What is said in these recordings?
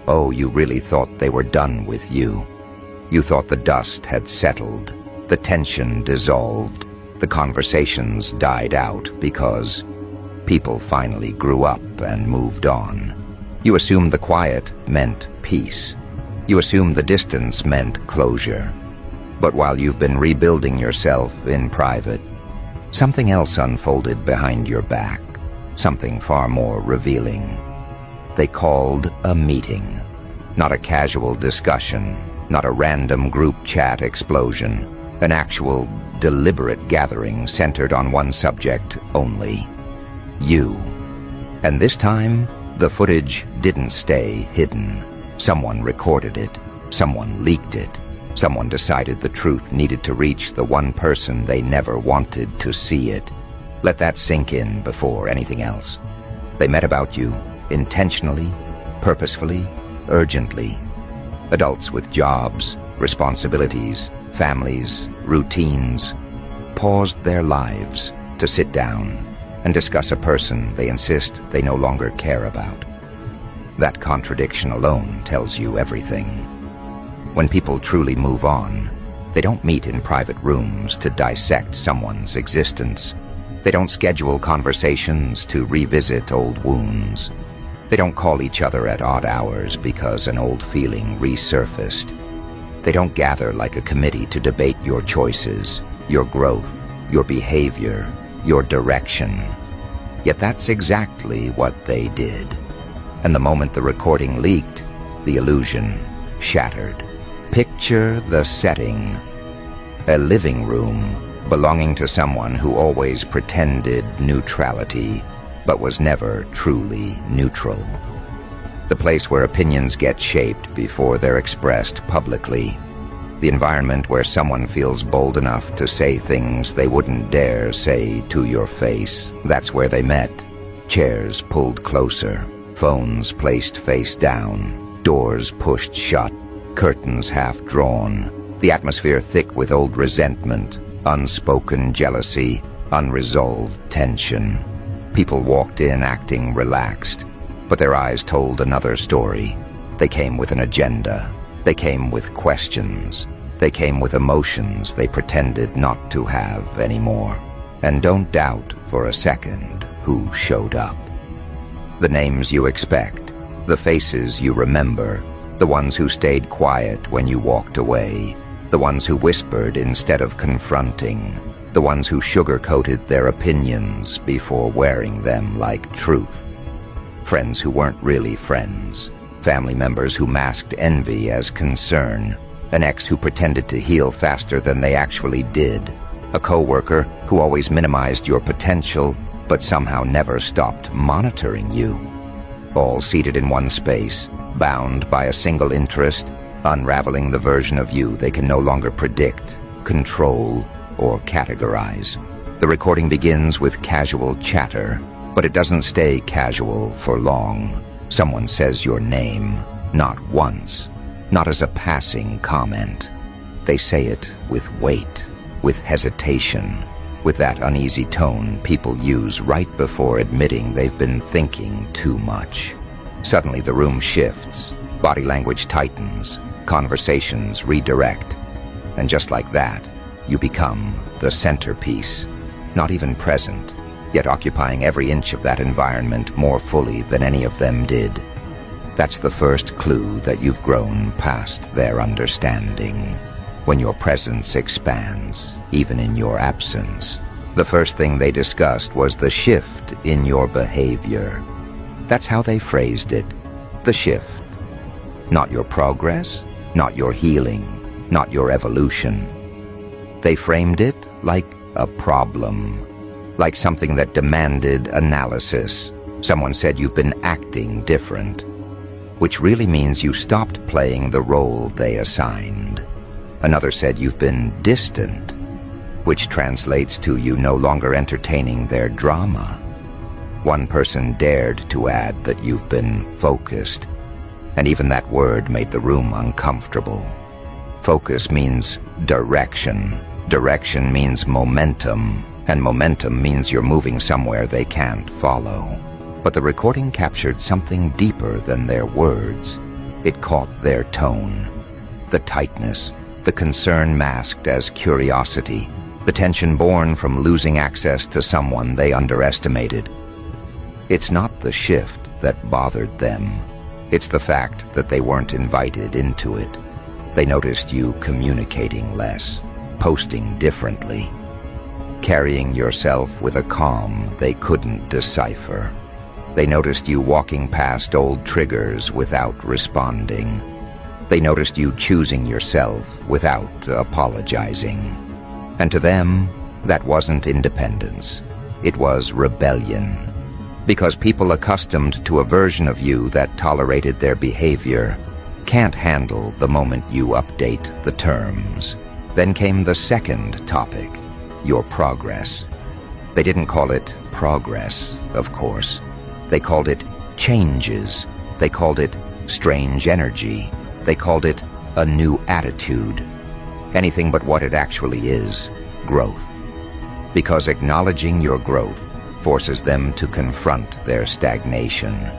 Oh, you really thought they were done with you. You thought the dust had settled, the tension dissolved, the conversations died out because people finally grew up and moved on. You assumed the quiet meant peace. You assumed the distance meant closure. But while you've been rebuilding yourself in private, something else unfolded behind your back, something far more revealing. They called a meeting, not a casual discussion, not a random group chat explosion, an actual, deliberate gathering centered on one subject only: you. And this time, the footage didn't stay hidden. Someone recorded it, someone leaked it, someone decided the truth needed to reach the one person they never wanted to see it. Let that sink in before anything else. They met about you, intentionally, purposefully, urgently. Adults with jobs, responsibilities, families, routines, paused their lives to sit down and discuss a person they insist they no longer care about. That contradiction alone tells you everything. When people truly move on, they don't meet in private rooms to dissect someone's existence. They don't schedule conversations to revisit old wounds. They don't call each other at odd hours because an old feeling resurfaced. They don't gather like a committee to debate your choices, your growth, your behavior, your direction. Yet that's exactly what they did. And the moment the recording leaked, the illusion shattered. Picture the setting: a living room belonging to someone who always pretended neutrality, but was never truly neutral. The place where opinions get shaped before they're expressed publicly. The environment where someone feels bold enough to say things they wouldn't dare say to your face. That's where they met. Chairs pulled closer, phones placed face down, doors pushed shut, curtains half drawn, the atmosphere thick with old resentment, unspoken jealousy, unresolved tension. People walked in acting relaxed, but their eyes told another story. They came with an agenda. They came with questions. They came with emotions they pretended not to have anymore. And don't doubt for a second who showed up. The names you expect, the faces you remember, the ones who stayed quiet when you walked away, the ones who whispered instead of confronting, the ones who sugar-coated their opinions before wearing them like truth. Friends who weren't really friends, family members who masked envy as concern, an ex who pretended to heal faster than they actually did, a coworker who always minimized your potential but somehow never stopped monitoring you. All seated in one space, bound by a single interest, unraveling the version of you they can no longer predict, control, or categorize. The recording begins with casual chatter, but it doesn't stay casual for long. Someone says your name, not once, not as a passing comment. They say it with weight, with hesitation, with that uneasy tone people use right before admitting they've been thinking too much. Suddenly the room shifts, body language tightens, conversations redirect, and just like that, you become the centerpiece, not even present, yet occupying every inch of that environment more fully than any of them did. That's the first clue that you've grown past their understanding. When your presence expands, even in your absence. The first thing they discussed was the shift in your behavior. That's how they phrased it, the shift. Not your progress, not your healing, not your evolution. They framed it like a problem, like something that demanded analysis. Someone said you've been acting different, which really means you stopped playing the role they assigned. Another said you've been distant, which translates to you no longer entertaining their drama. One person dared to add that you've been focused, and even that word made the room uncomfortable. Focus means direction. Direction means momentum, and momentum means you're moving somewhere they can't follow. But the recording captured something deeper than their words. It caught their tone. The tightness, the concern masked as curiosity, the tension born from losing access to someone they underestimated. It's not the shift that bothered them. It's the fact that they weren't invited into it. They noticed you communicating less, posting differently, carrying yourself with a calm they couldn't decipher. They noticed you walking past old triggers without responding. They noticed you choosing yourself without apologizing. And to them, that wasn't independence. It was rebellion. Because people accustomed to a version of you that tolerated their behavior can't handle the moment you update the terms. Then came the second topic, your progress. They didn't call it progress, of course. They called it changes. They called it strange energy. They called it a new attitude. Anything but what it actually is, growth. Because acknowledging your growth forces them to confront their stagnation.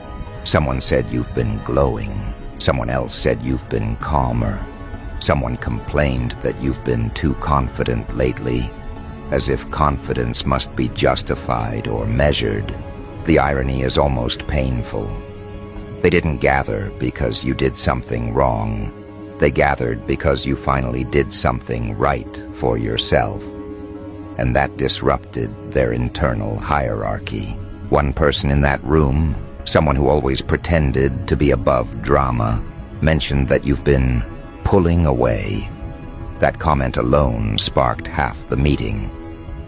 Someone said you've been glowing. Someone else said you've been calmer. Someone complained that you've been too confident lately, as if confidence must be justified or measured. The irony is almost painful. They didn't gather because you did something wrong. They gathered because you finally did something right for yourself. And that disrupted their internal hierarchy. One person in that room, someone who always pretended to be above drama, mentioned that you've been pulling away. That comment alone sparked half the meeting.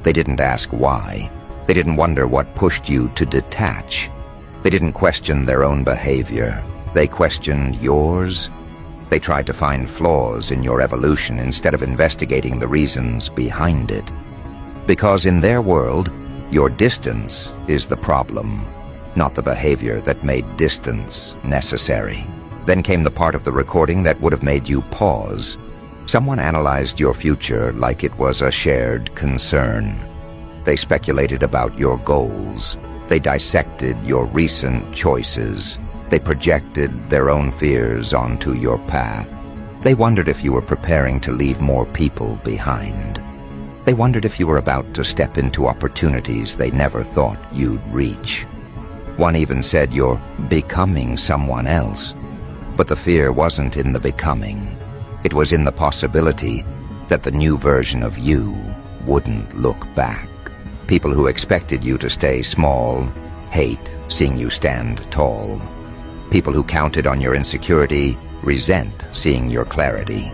They didn't ask why. They didn't wonder what pushed you to detach. They didn't question their own behavior. They questioned yours. They tried to find flaws in your evolution instead of investigating the reasons behind it. Because in their world, your distance is the problem, not the behavior that made distance necessary. Then came the part of the recording that would have made you pause. Someone analyzed your future like it was a shared concern. They speculated about your goals. They dissected your recent choices. They projected their own fears onto your path. They wondered if you were preparing to leave more people behind. They wondered if you were about to step into opportunities they never thought you'd reach. One even said you're becoming someone else. But the fear wasn't in the becoming. It was in the possibility that the new version of you wouldn't look back. People who expected you to stay small hate seeing you stand tall. People who counted on your insecurity resent seeing your clarity.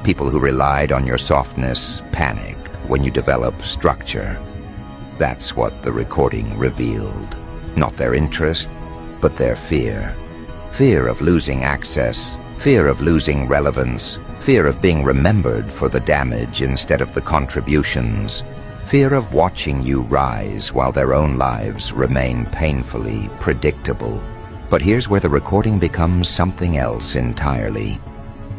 People who relied on your softness panic when you develop structure. That's what the recording revealed. Not their interest, but their fear. Fear of losing access, fear of losing relevance, fear of being remembered for the damage instead of the contributions. Fear of watching you rise while their own lives remain painfully predictable. But here's where the recording becomes something else entirely.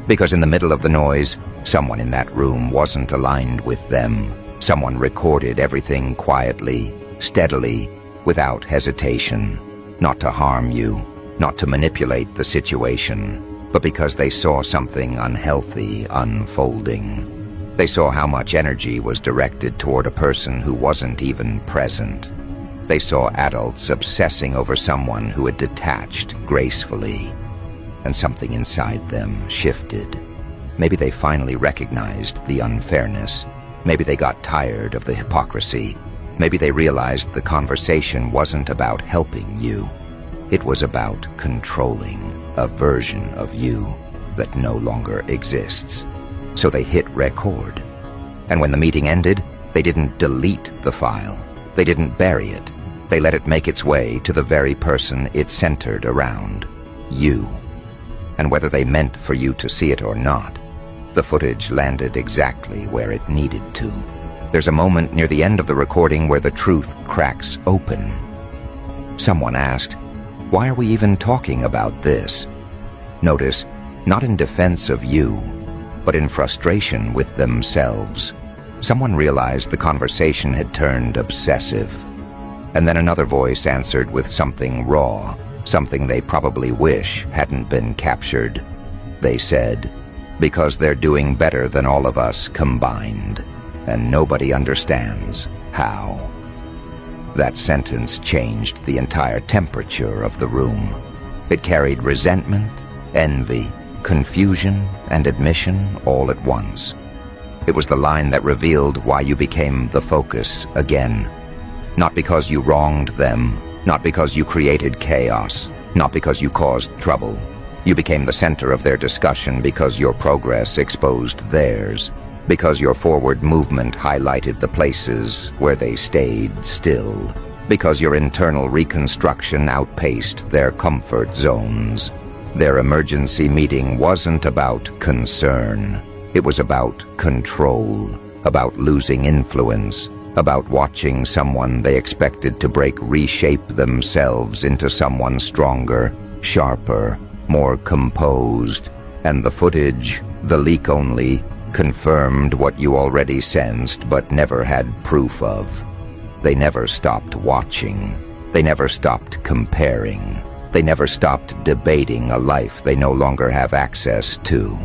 Because in the middle of the noise, someone in that room wasn't aligned with them. Someone recorded everything quietly, steadily, without hesitation. Not to harm you, not to manipulate the situation, but because they saw something unhealthy unfolding. They saw how much energy was directed toward a person who wasn't even present. They saw adults obsessing over someone who had detached gracefully. And something inside them shifted. Maybe they finally recognized the unfairness. Maybe they got tired of the hypocrisy. Maybe they realized the conversation wasn't about helping you. It was about controlling a version of you that no longer exists. So they hit record. And when the meeting ended, they didn't delete the file. They didn't bury it. They let it make its way to the very person it centered around, you. And whether they meant for you to see it or not, the footage landed exactly where it needed to. There's a moment near the end of the recording where the truth cracks open. Someone asked, "Why are we even talking about this?" Notice, not in defense of you, but in frustration with themselves. Someone realized the conversation had turned obsessive. And then another voice answered with something raw, something they probably wish hadn't been captured. They said, "Because they're doing better than all of us combined, and nobody understands how." That sentence changed the entire temperature of the room. It carried resentment, envy, confusion, and admission all at once. It was the line that revealed why you became the focus again. Not because you wronged them, not because you created chaos, not because you caused trouble. You became the center of their discussion because your progress exposed theirs, because your forward movement highlighted the places where they stayed still, because your internal reconstruction outpaced their comfort zones. Their emergency meeting wasn't about concern. It was about control, about losing influence, about watching someone they expected to break reshape themselves into someone stronger, sharper, more composed. And the footage, the leak only, confirmed what you already sensed but never had proof of. They never stopped watching. They never stopped comparing. They never stopped debating a life they no longer have access to.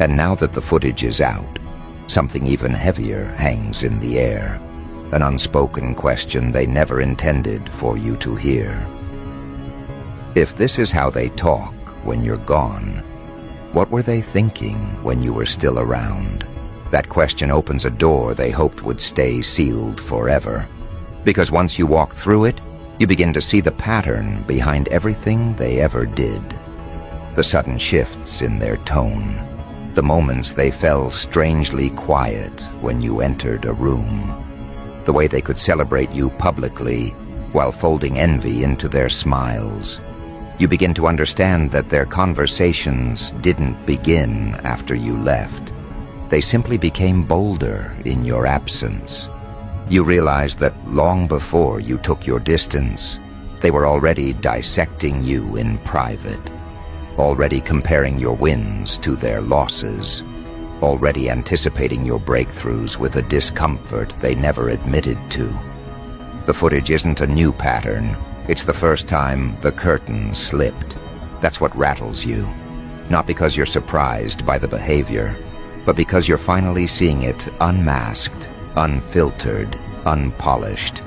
And now that the footage is out, something even heavier hangs in the air. An unspoken question they never intended for you to hear. If this is how they talk when you're gone, what were they thinking when you were still around? That question opens a door they hoped would stay sealed forever. Because once you walk through it, you begin to see the pattern behind everything they ever did. The sudden shifts in their tone. The moments they fell strangely quiet when you entered a room. The way they could celebrate you publicly while folding envy into their smiles. You begin to understand that their conversations didn't begin after you left. They simply became bolder in your absence. You realize that long before you took your distance, they were already dissecting you in private. Already comparing your wins to their losses, already anticipating your breakthroughs with a discomfort they never admitted to. The footage isn't a new pattern. It's the first time the curtain slipped. That's what rattles you. Not because you're surprised by the behavior, but because you're finally seeing it unmasked, unfiltered, unpolished.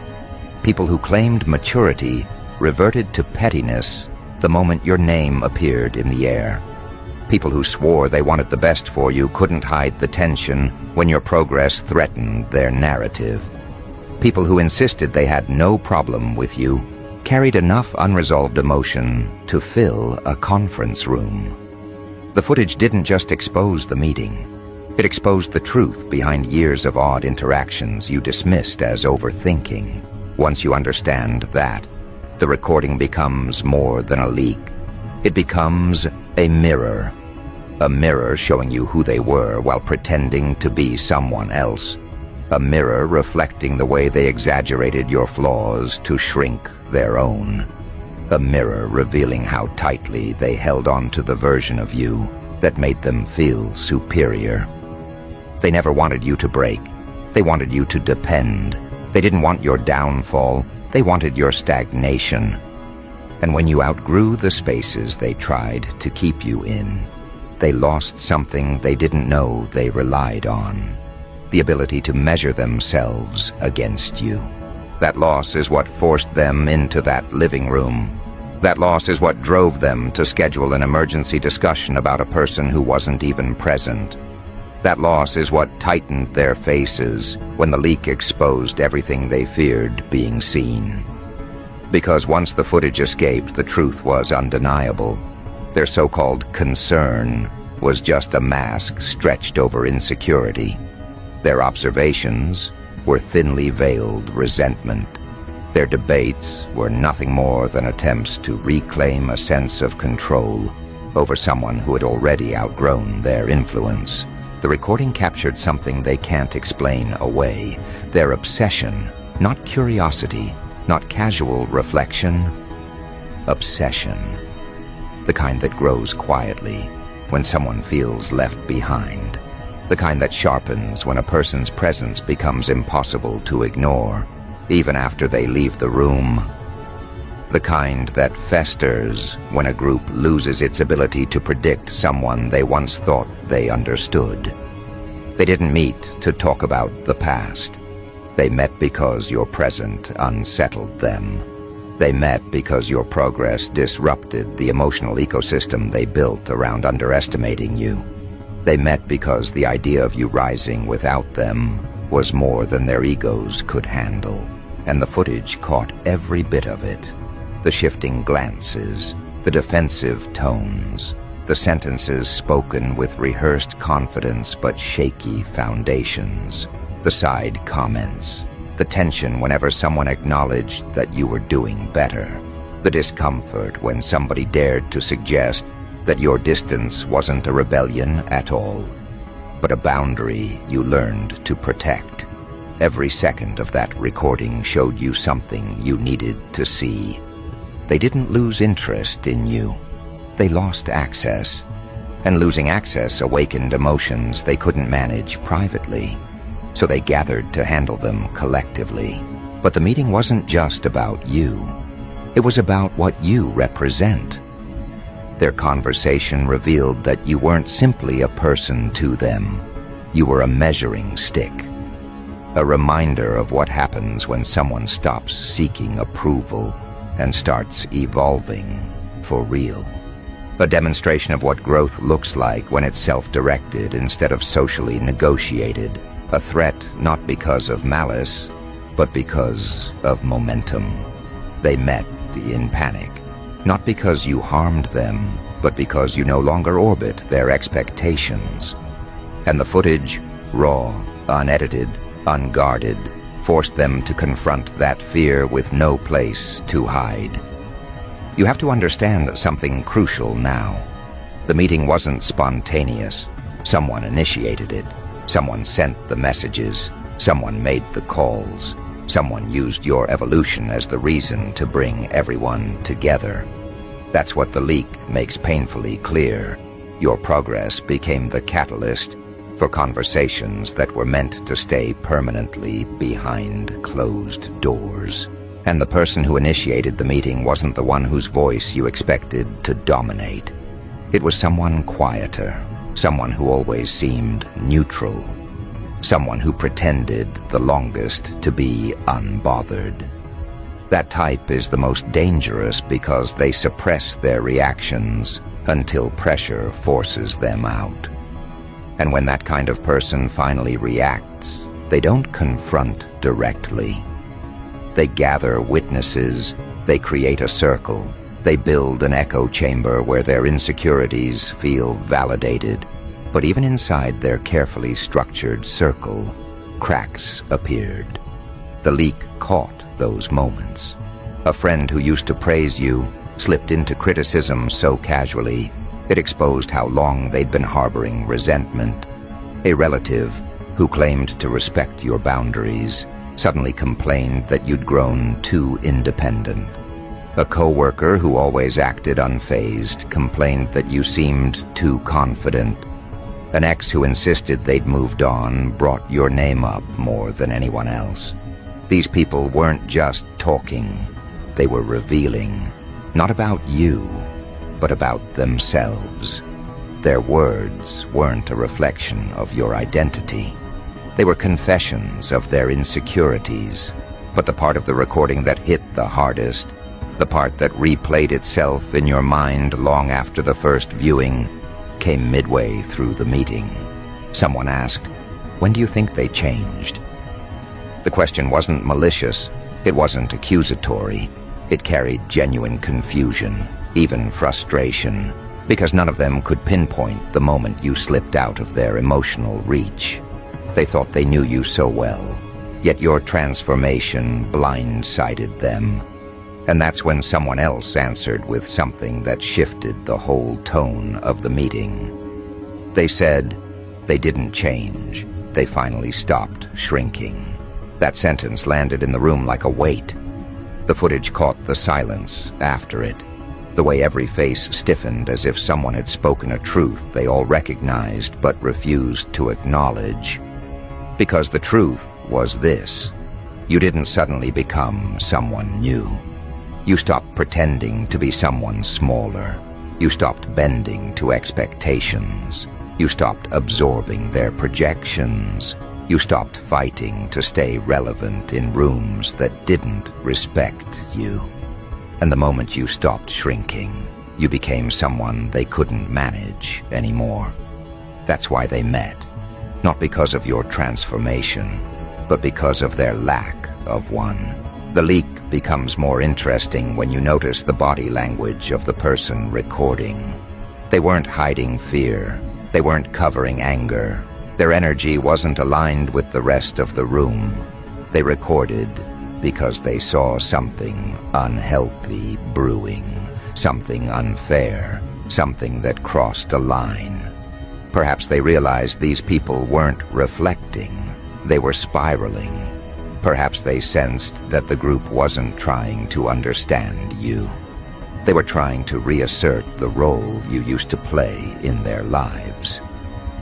People who claimed maturity reverted to pettiness the moment your name appeared in the air. People who swore they wanted the best for you couldn't hide the tension when your progress threatened their narrative. People who insisted they had no problem with you carried enough unresolved emotion to fill a conference room. The footage didn't just expose the meeting. It exposed the truth behind years of odd interactions you dismissed as overthinking. Once you understand that, the recording becomes more than a leak. It becomes a mirror showing you who they were while pretending to be someone else. A mirror reflecting the way they exaggerated your flaws to shrink their own. A mirror revealing how tightly they held on to the version of you that made them feel superior. They never wanted you to break. They wanted you to depend. They didn't want your downfall. They wanted your stagnation. And when you outgrew the spaces they tried to keep you in, they lost something they didn't know they relied on. The ability to measure themselves against you. That loss is what forced them into that living room. That loss is what drove them to schedule an emergency discussion about a person who wasn't even present. That loss is what tightened their faces when the leak exposed everything they feared being seen. Because once the footage escaped, the truth was undeniable. Their so-called concern was just a mask stretched over insecurity. Their observations were thinly veiled resentment. Their debates were nothing more than attempts to reclaim a sense of control over someone who had already outgrown their influence. The recording captured something they can't explain away. Their obsession, not curiosity, not casual reflection. Obsession. The kind that grows quietly when someone feels left behind. The kind that sharpens when a person's presence becomes impossible to ignore, even after they leave the room. The kind that festers when a group loses its ability to predict someone they once thought they understood. They didn't meet to talk about the past. They met because your present unsettled them. They met because your progress disrupted the emotional ecosystem they built around underestimating you. They met because the idea of you rising without them was more than their egos could handle, and the footage caught every bit of it. The shifting glances, the defensive tones, the sentences spoken with rehearsed confidence but shaky foundations, the side comments, the tension whenever someone acknowledged that you were doing better, the discomfort when somebody dared to suggest that your distance wasn't a rebellion at all, but a boundary you learned to protect. Every second of that recording showed you something you needed to see. They didn't lose interest in you. They lost access, and losing access awakened emotions they couldn't manage privately. So they gathered to handle them collectively. But the meeting wasn't just about you. It was about what you represent. Their conversation revealed that you weren't simply a person to them. You were a measuring stick. A reminder of what happens when someone stops seeking approval and starts evolving for real. A demonstration of what growth looks like when it's self-directed instead of socially negotiated. A threat not because of malice, but because of momentum. They met in panic, not because you harmed them, but because you no longer orbit their expectations. And the footage, raw, unedited, unguarded, forced them to confront that fear with no place to hide. You have to understand something crucial now. The meeting wasn't spontaneous. Someone initiated it. Someone sent the messages. Someone made the calls. Someone used your evolution as the reason to bring everyone together. That's what the leak makes painfully clear. Your progress became the catalyst for conversations that were meant to stay permanently behind closed doors. And the person who initiated the meeting wasn't the one whose voice you expected to dominate. It was someone quieter, someone who always seemed neutral, someone who pretended the longest to be unbothered. That type is the most dangerous because they suppress their reactions until pressure forces them out. And when that kind of person finally reacts, they don't confront directly. They gather witnesses, they create a circle, they build an echo chamber where their insecurities feel validated. But even inside their carefully structured circle, cracks appeared. The leak caught those moments. A friend who used to praise you slipped into criticism so casually, it exposed how long they'd been harboring resentment. A relative who claimed to respect your boundaries suddenly complained that you'd grown too independent. A coworker who always acted unfazed complained that you seemed too confident. An ex who insisted they'd moved on brought your name up more than anyone else. These people weren't just talking, they were revealing, not about you, but about themselves. Their words weren't a reflection of your identity. They were confessions of their insecurities. But the part of the recording that hit the hardest, the part that replayed itself in your mind long after the first viewing, came midway through the meeting. Someone asked, "When do you think they changed?" The question wasn't malicious. It wasn't accusatory. It carried genuine confusion, even frustration, because none of them could pinpoint the moment you slipped out of their emotional reach. They thought they knew you so well, yet your transformation blindsided them. And that's when someone else answered with something that shifted the whole tone of the meeting. They said, they didn't change. They finally stopped shrinking. That sentence landed in the room like a weight. The footage caught the silence after it, the way every face stiffened as if someone had spoken a truth they all recognized but refused to acknowledge. Because the truth was this: you didn't suddenly become someone new. You stopped pretending to be someone smaller. You stopped bending to expectations. You stopped absorbing their projections. You stopped fighting to stay relevant in rooms that didn't respect you. And the moment you stopped shrinking, you became someone they couldn't manage anymore. That's why they met. Not because of your transformation, but because of their lack of one. The leak becomes more interesting when you notice the body language of the person recording. They weren't hiding fear. They weren't covering anger. Their energy wasn't aligned with the rest of the room. They recorded because they saw something unhealthy brewing, something unfair, something that crossed a line. Perhaps they realized these people weren't reflecting. They were spiraling. Perhaps they sensed that the group wasn't trying to understand you. They were trying to reassert the role you used to play in their lives.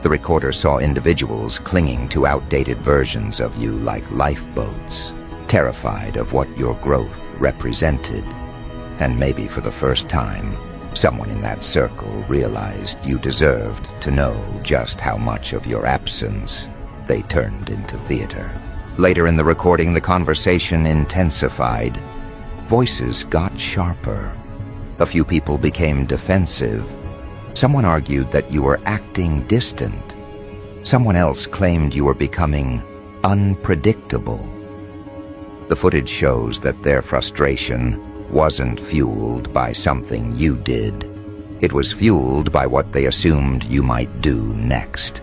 The recorder saw individuals clinging to outdated versions of you like lifeboats, terrified of what your growth represented. And maybe for the first time, someone in that circle realized you deserved to know just how much of your absence they turned into theater. Later in the recording, the conversation intensified. Voices got sharper. A few people became defensive. Someone argued that you were acting distant. Someone else claimed you were becoming unpredictable. The footage shows that their frustration wasn't fueled by something you did. It was fueled by what they assumed you might do next.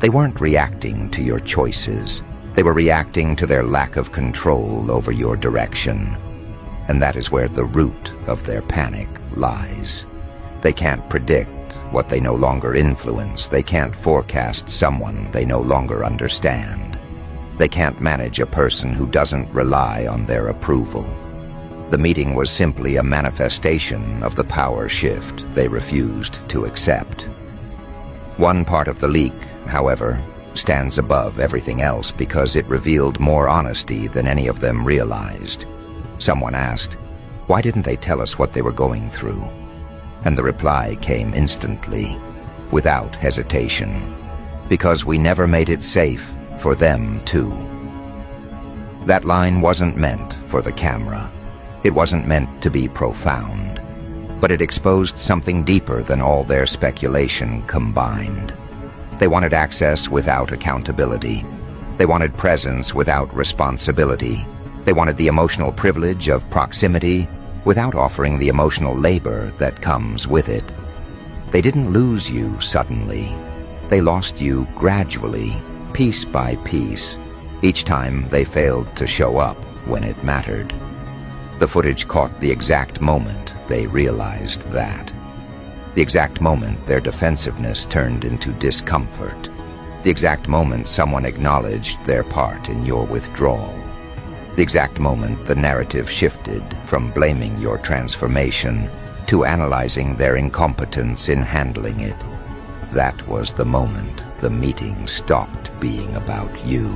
They weren't reacting to your choices. They were reacting to their lack of control over your direction. And that is where the root of their panic lies. They can't predict what they no longer influence. They can't forecast someone they no longer understand. They can't manage a person who doesn't rely on their approval. The meeting was simply a manifestation of the power shift they refused to accept. One part of the leak, however, stands above everything else because it revealed more honesty than any of them realized. Someone asked, why didn't they tell us what they were going through? And the reply came instantly, without hesitation, because we never made it safe for them too. That line wasn't meant for the camera. It wasn't meant to be profound, but it exposed something deeper than all their speculation combined. They wanted access without accountability. They wanted presence without responsibility. They wanted the emotional privilege of proximity without offering the emotional labor that comes with it. They didn't lose you suddenly. They lost you gradually, piece by piece, each time they failed to show up when it mattered. The footage caught the exact moment they realized that. The exact moment their defensiveness turned into discomfort. The exact moment someone acknowledged their part in your withdrawal. The exact moment the narrative shifted from blaming your transformation to analyzing their incompetence in handling it. That was the moment the meeting stopped being about you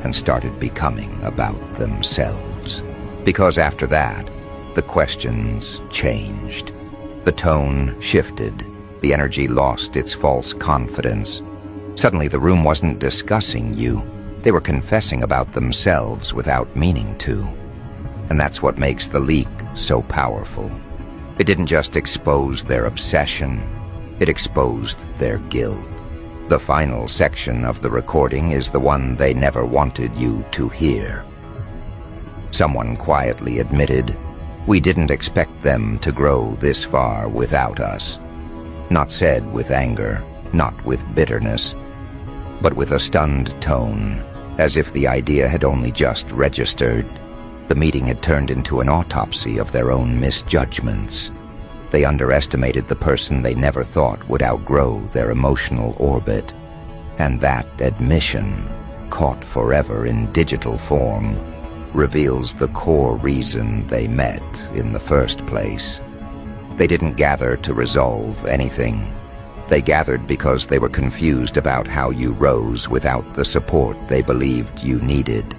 and started becoming about themselves. Because after that, the questions changed. The tone shifted. The energy lost its false confidence. Suddenly the room wasn't discussing you. They were confessing about themselves without meaning to. And that's what makes the leak so powerful. It didn't just expose their obsession, it exposed their guilt. The final section of the recording is the one they never wanted you to hear. Someone quietly admitted, we didn't expect them to grow this far without us. Not said with anger, not with bitterness, but with a stunned tone, as if the idea had only just registered. The meeting had turned into an autopsy of their own misjudgments. They underestimated the person they never thought would outgrow their emotional orbit. And that admission, caught forever in digital form, reveals the core reason they met in the first place. They didn't gather to resolve anything. They gathered because they were confused about how you rose without the support they believed you needed.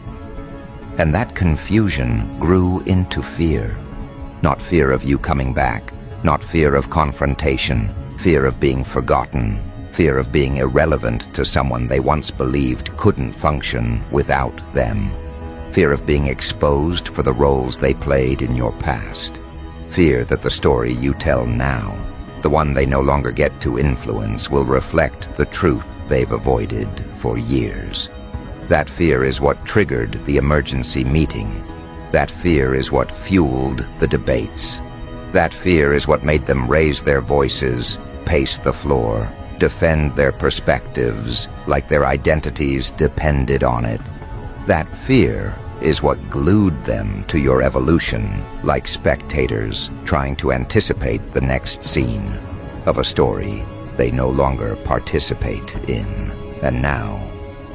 And that confusion grew into fear. Not fear of you coming back, not fear of confrontation, fear of being forgotten, fear of being irrelevant to someone they once believed couldn't function without them. Fear of being exposed for the roles they played in your past. Fear that the story you tell now, the one they no longer get to influence, will reflect the truth they've avoided for years. That fear is what triggered the emergency meeting. That fear is what fueled the debates. That fear is what made them raise their voices, pace the floor, defend their perspectives like their identities depended on it. That fear is what glued them to your evolution, like spectators trying to anticipate the next scene of a story they no longer participate in. And now,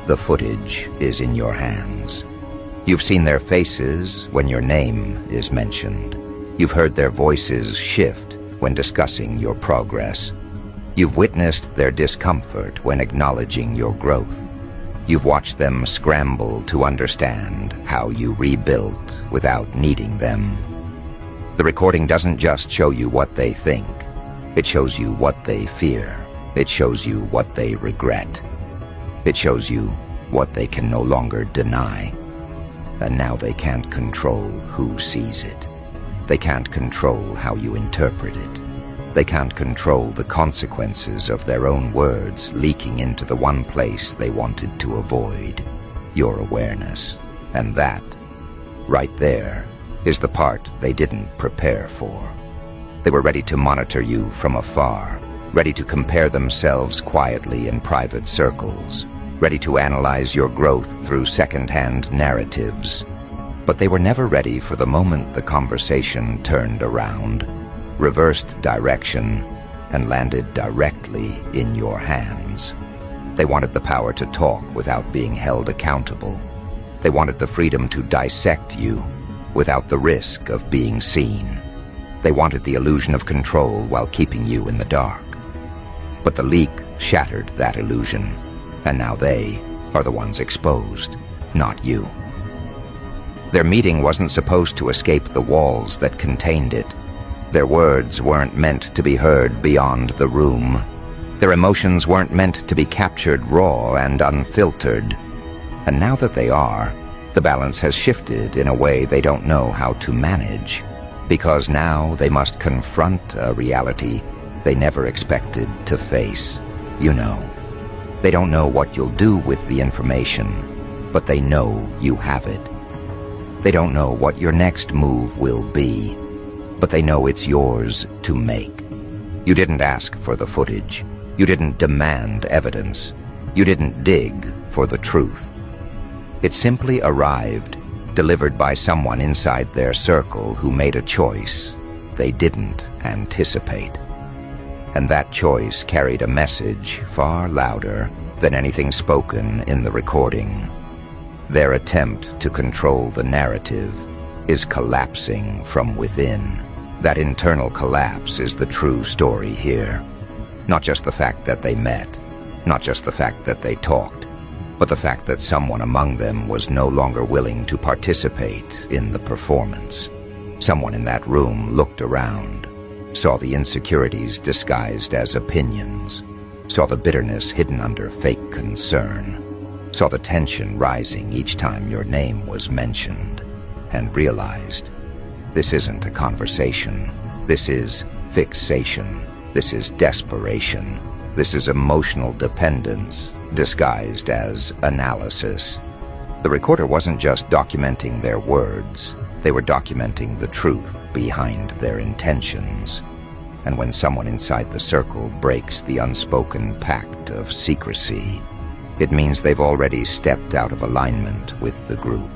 the footage is in your hands. You've seen their faces when your name is mentioned. You've heard their voices shift when discussing your progress. You've witnessed their discomfort when acknowledging your growth. You've watched them scramble to understand how you rebuilt without needing them. The recording doesn't just show you what they think. It shows you what they fear. It shows you what they regret. It shows you what they can no longer deny. And now they can't control who sees it. They can't control how you interpret it. They can't control the consequences of their own words leaking into the one place they wanted to avoid, your awareness. And that, right there, is the part they didn't prepare for. They were ready to monitor you from afar, ready to compare themselves quietly in private circles, ready to analyze your growth through second-hand narratives. But they were never ready for the moment the conversation turned around, reversed direction, and landed directly in your hands. They wanted the power to talk without being held accountable. They wanted the freedom to dissect you without the risk of being seen. They wanted the illusion of control while keeping you in the dark. But the leak shattered that illusion, and now they are the ones exposed, not you. Their meeting wasn't supposed to escape the walls that contained it. Their words weren't meant to be heard beyond the room. Their emotions weren't meant to be captured raw and unfiltered. And now that they are, the balance has shifted in a way they don't know how to manage, because now they must confront a reality they never expected to face. You know, they don't know what you'll do with the information, but they know you have it. They don't know what your next move will be, but they know it's yours to make. You didn't ask for the footage. You didn't demand evidence. You didn't dig for the truth. It simply arrived, delivered by someone inside their circle who made a choice they didn't anticipate. And that choice carried a message far louder than anything spoken in the recording. Their attempt to control the narrative is collapsing from within. That internal collapse is the true story here. Not just the fact that they met, not just the fact that they talked, but the fact that someone among them was no longer willing to participate in the performance. Someone in that room looked around, saw the insecurities disguised as opinions, saw the bitterness hidden under fake concern, saw the tension rising each time your name was mentioned, and realized this isn't a conversation. This is fixation. This is desperation. This is emotional dependence disguised as analysis. The recorder wasn't just documenting their words. They were documenting the truth behind their intentions. And when someone inside the circle breaks the unspoken pact of secrecy, it means they've already stepped out of alignment with the group.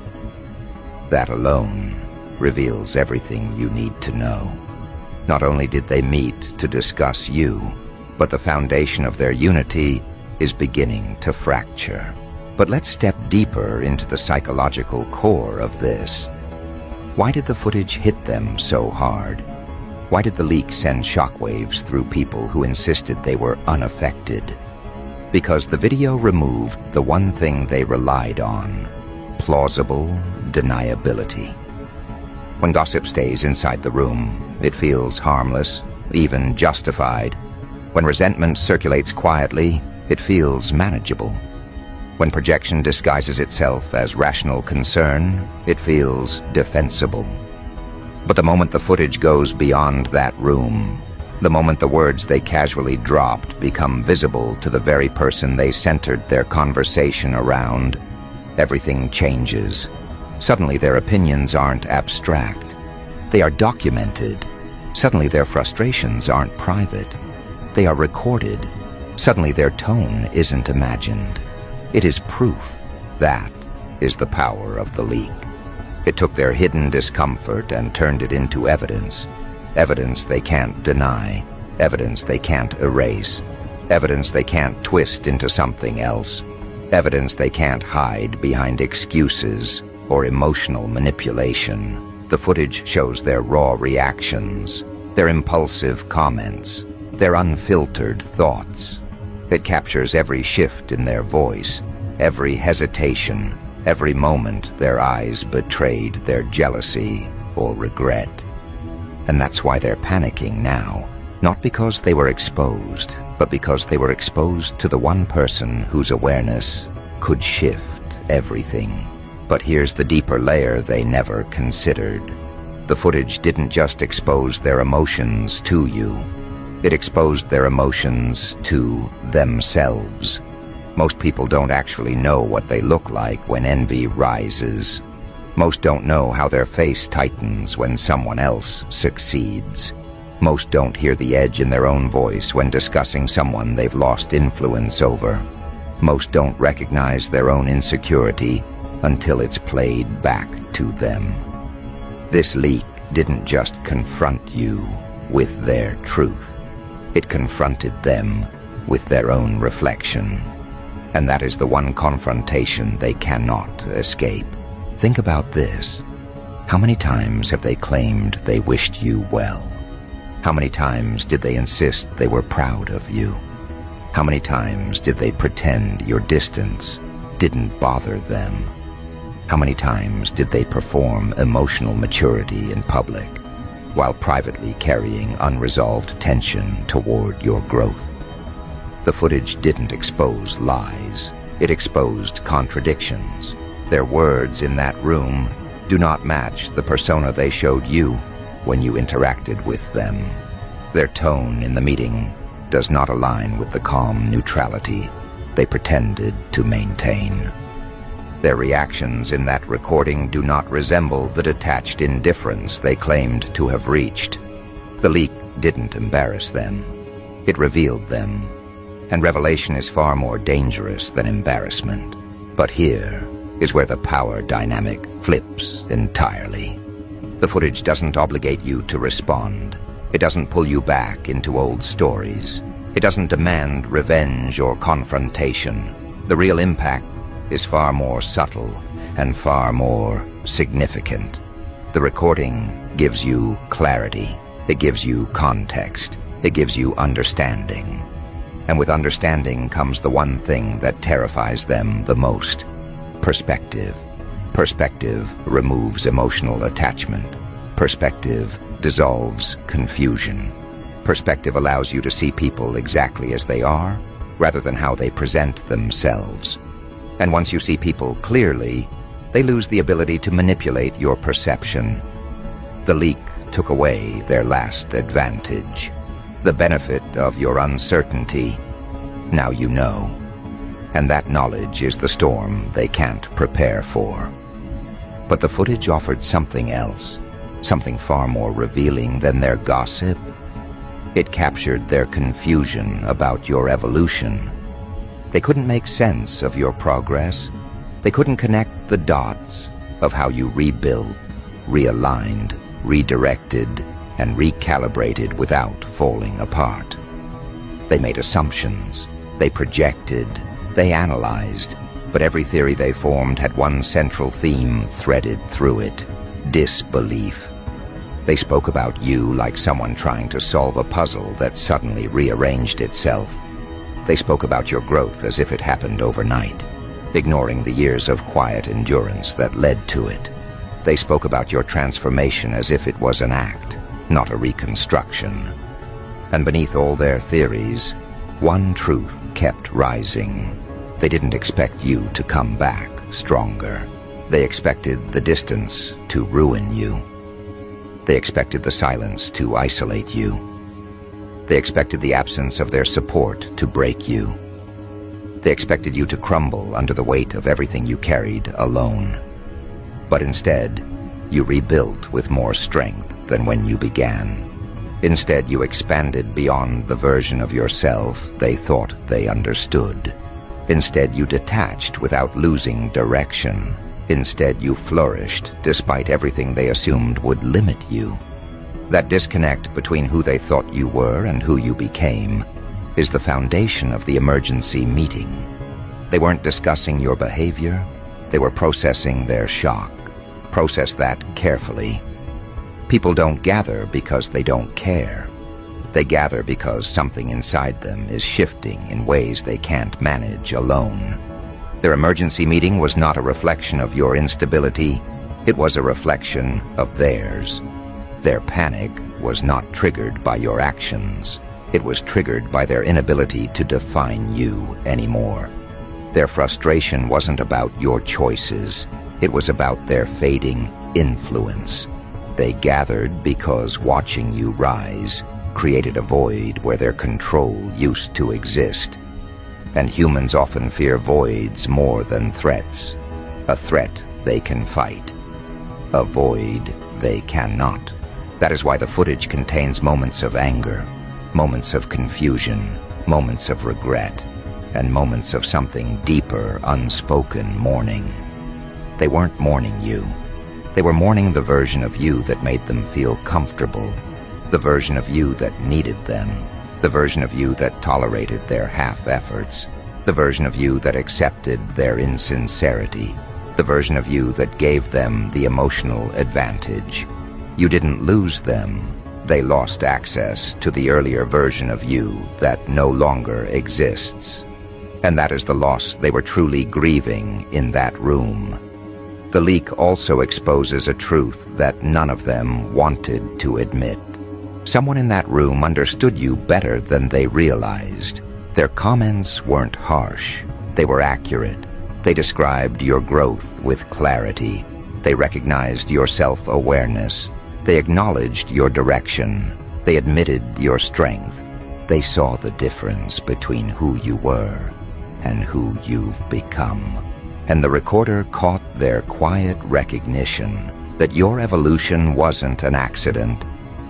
That alone reveals everything you need to know. Not only did they meet to discuss you, but the foundation of their unity is beginning to fracture. But let's step deeper into the psychological core of this. Why did the footage hit them so hard? Why did the leak send shockwaves through people who insisted they were unaffected? Because the video removed the one thing they relied on: plausible deniability. When gossip stays inside the room, it feels harmless, even justified. When resentment circulates quietly, it feels manageable. When projection disguises itself as rational concern, it feels defensible. But the moment the footage goes beyond that room, the moment the words they casually dropped become visible to the very person they centered their conversation around, everything changes. Suddenly their opinions aren't abstract. They are documented. Suddenly their frustrations aren't private. They are recorded. Suddenly their tone isn't imagined. It is proof. That is the power of the leak. It took their hidden discomfort and turned it into evidence. Evidence they can't deny. Evidence they can't erase. Evidence they can't twist into something else. Evidence they can't hide behind excuses or emotional manipulation. The footage shows their raw reactions, their impulsive comments, their unfiltered thoughts. It captures every shift in their voice, every hesitation, every moment their eyes betrayed their jealousy or regret. And that's why they're panicking now, not because they were exposed, but because they were exposed to the one person whose awareness could shift everything. But here's the deeper layer they never considered. The footage didn't just expose their emotions to you. It exposed their emotions to themselves. Most people don't actually know what they look like when envy rises. Most don't know how their face tightens when someone else succeeds. Most don't hear the edge in their own voice when discussing someone they've lost influence over. Most don't recognize their own insecurity until it's played back to them. This leak didn't just confront you with their truth. It confronted them with their own reflection. And that is the one confrontation they cannot escape. Think about this. How many times have they claimed they wished you well? How many times did they insist they were proud of you? How many times did they pretend your distance didn't bother them? How many times did they perform emotional maturity in public while privately carrying unresolved tension toward your growth? The footage didn't expose lies. It exposed contradictions. Their words in that room do not match the persona they showed you when you interacted with them. Their tone in the meeting does not align with the calm neutrality they pretended to maintain. Their reactions in that recording do not resemble the detached indifference they claimed to have reached. The leak didn't embarrass them. It revealed them. And revelation is far more dangerous than embarrassment. But here is where the power dynamic flips entirely. The footage doesn't obligate you to respond. It doesn't pull you back into old stories. It doesn't demand revenge or confrontation. The real impact is far more subtle and far more significant. The recording gives you clarity. It gives you context. It gives you understanding. And with understanding comes the one thing that terrifies them the most: perspective. Perspective removes emotional attachment. Perspective dissolves confusion. Perspective allows you to see people exactly as they are, rather than how they present themselves. And once you see people clearly, they lose the ability to manipulate your perception. The leak took away their last advantage, the benefit of your uncertainty. Now you know. And that knowledge is the storm they can't prepare for. But the footage offered something else, something far more revealing than their gossip. It captured their confusion about your evolution. They couldn't make sense of your progress. They couldn't connect the dots of how you rebuilt, realigned, redirected, and recalibrated without falling apart. They made assumptions. They projected. They analyzed. But every theory they formed had one central theme threaded through it: disbelief. They spoke about you like someone trying to solve a puzzle that suddenly rearranged itself. They spoke about your growth as if it happened overnight, ignoring the years of quiet endurance that led to it. They spoke about your transformation as if it was an act, not a reconstruction. And beneath all their theories, one truth kept rising. They didn't expect you to come back stronger. They expected the distance to ruin you. They expected the silence to isolate you. They expected the absence of their support to break you. They expected you to crumble under the weight of everything you carried alone. But instead, you rebuilt with more strength than when you began. Instead, you expanded beyond the version of yourself they thought they understood. Instead, you detached without losing direction. Instead, you flourished despite everything they assumed would limit you. That disconnect between who they thought you were and who you became is the foundation of the emergency meeting. They weren't discussing your behavior, they were processing their shock. Process that carefully. People don't gather because they don't care. They gather because something inside them is shifting in ways they can't manage alone. Their emergency meeting was not a reflection of your instability, it was a reflection of theirs. Their panic was not triggered by your actions. It was triggered by their inability to define you anymore. Their frustration wasn't about your choices. It was about their fading influence. They gathered because watching you rise created a void where their control used to exist. And humans often fear voids more than threats. A threat they can fight. A void they cannot. That is why the footage contains moments of anger, moments of confusion, moments of regret, and moments of something deeper, unspoken mourning. They weren't mourning you. They were mourning the version of you that made them feel comfortable, the version of you that needed them, the version of you that tolerated their half-efforts, the version of you that accepted their insincerity, the version of you that gave them the emotional advantage. You didn't lose them. They lost access to the earlier version of you that no longer exists. And that is the loss they were truly grieving in that room. The leak also exposes a truth that none of them wanted to admit. Someone in that room understood you better than they realized. Their comments weren't harsh. They were accurate. They described your growth with clarity. They recognized your self-awareness. They acknowledged your direction. They admitted your strength. They saw the difference between who you were and who you've become. And the recorder caught their quiet recognition that your evolution wasn't an accident.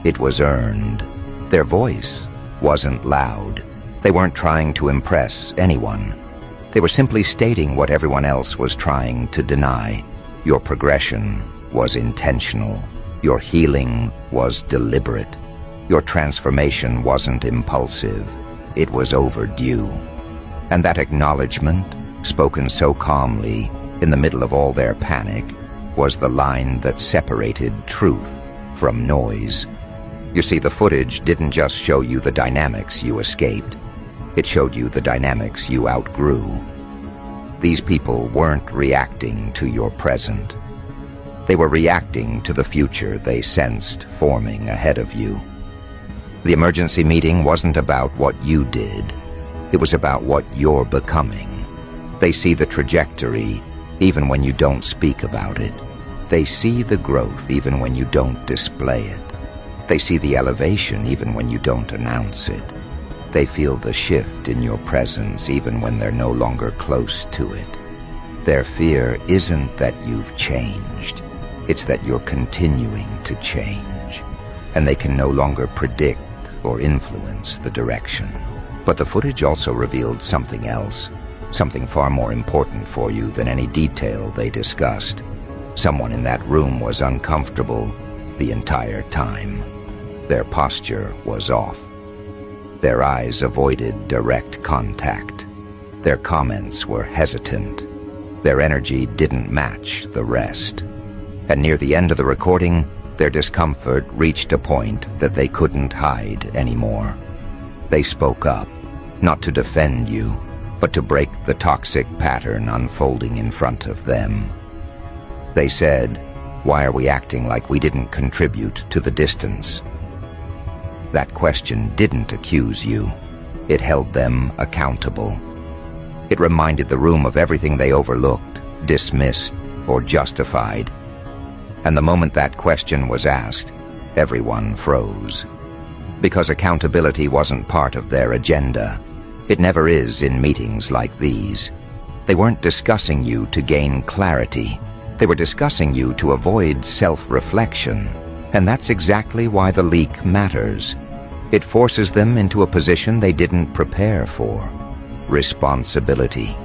It was earned. Their voice wasn't loud. They weren't trying to impress anyone. They were simply stating what everyone else was trying to deny. Your progression was intentional. Your healing was deliberate. Your transformation wasn't impulsive. It was overdue. And that acknowledgement, spoken so calmly in the middle of all their panic, was the line that separated truth from noise. You see, the footage didn't just show you the dynamics you escaped. It showed you the dynamics you outgrew. These people weren't reacting to your present. They were reacting to the future they sensed forming ahead of you. The emergency meeting wasn't about what you did. It was about what you're becoming. They see the trajectory even when you don't speak about it. They see the growth even when you don't display it. They see the elevation even when you don't announce it. They feel the shift in your presence even when they're no longer close to it. Their fear isn't that you've changed. It's that you're continuing to change, and they can no longer predict or influence the direction. But the footage also revealed something else, something far more important for you than any detail they discussed. Someone in that room was uncomfortable the entire time. Their posture was off. Their eyes avoided direct contact. Their comments were hesitant. Their energy didn't match the rest. And near the end of the recording, their discomfort reached a point that they couldn't hide anymore. They spoke up, not to defend you, but to break the toxic pattern unfolding in front of them. They said, Why are we acting like we didn't contribute to the distance? That question didn't accuse you. It held them accountable. It reminded the room of everything they overlooked, dismissed, or justified. And the moment that question was asked, everyone froze. Because accountability wasn't part of their agenda. It never is in meetings like these. They weren't discussing you to gain clarity. They were discussing you to avoid self-reflection. And that's exactly why the leak matters. It forces them into a position they didn't prepare for. Responsibility.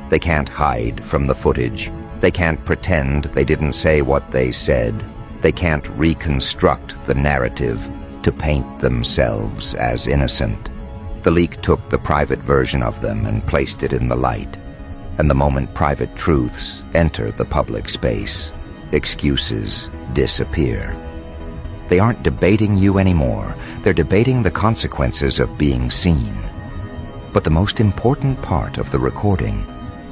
They can't hide from the footage. They can't pretend they didn't say what they said. They can't reconstruct the narrative to paint themselves as innocent. The leak took the private version of them and placed it in the light. And the moment private truths enter the public space, excuses disappear. They aren't debating you anymore. They're debating the consequences of being seen. But the most important part of the recording,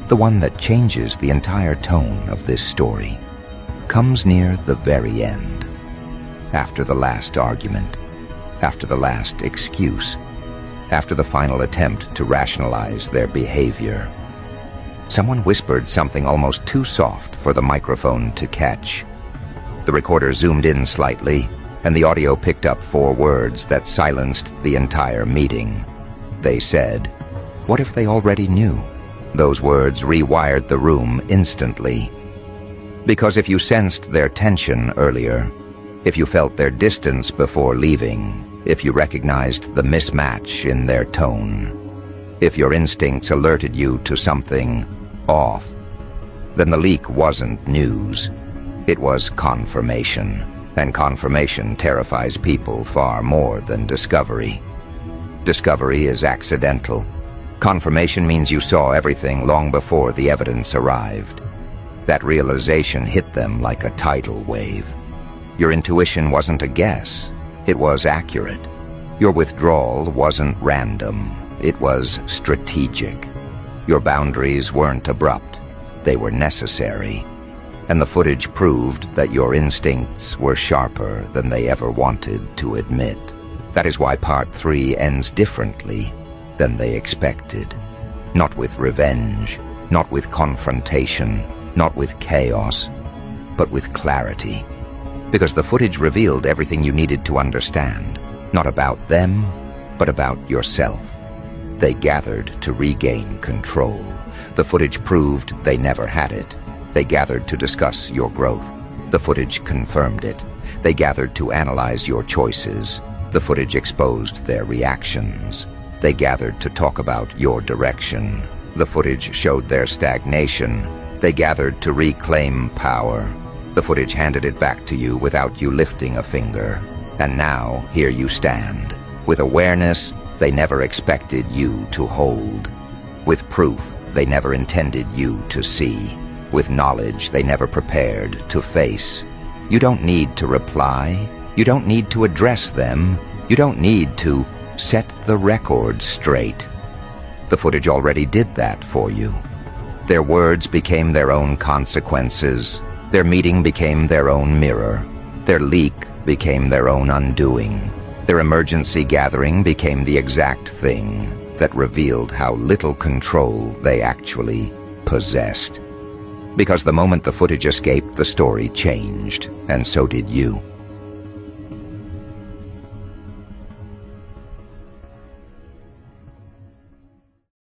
the one that changes the entire tone of this story, comes near the very end. After the last argument, after the last excuse, after the final attempt to rationalize their behavior. Someone whispered something almost too soft for the microphone to catch. The recorder zoomed in slightly, and the audio picked up 4 words that silenced the entire meeting. They said, "What if they already knew?" Those words rewired the room instantly. Because if you sensed their tension earlier, if you felt their distance before leaving, if you recognized the mismatch in their tone, if your instincts alerted you to something off, then the leak wasn't news. It was confirmation, and confirmation terrifies people far more than discovery. Discovery is accidental. Confirmation means you saw everything long before the evidence arrived. That realization hit them like a tidal wave. Your intuition wasn't a guess. It was accurate. Your withdrawal wasn't random. It was strategic. Your boundaries weren't abrupt. They were necessary. And the footage proved that your instincts were sharper than they ever wanted to admit. That is why Part 3 ends differently than they expected. Not with revenge, not with confrontation, not with chaos, but with clarity. Because the footage revealed everything you needed to understand, not about them, but about yourself. They gathered to regain control. The footage proved they never had it. They gathered to discuss your growth. The footage confirmed it. They gathered to analyze your choices. The footage exposed their reactions. They gathered to talk about your direction. The footage showed their stagnation. They gathered to reclaim power. The footage handed it back to you without you lifting a finger. And now, here you stand, with awareness they never expected you to hold, with proof they never intended you to see, with knowledge they never prepared to face. You don't need to reply. You don't need to address them. You don't need to set the record straight. The footage already did that for you. Their words became their own consequences. Their meeting became their own mirror. Their leak became their own undoing. Their emergency gathering became the exact thing that revealed how little control they actually possessed. Because the moment the footage escaped, the story changed, and so did you.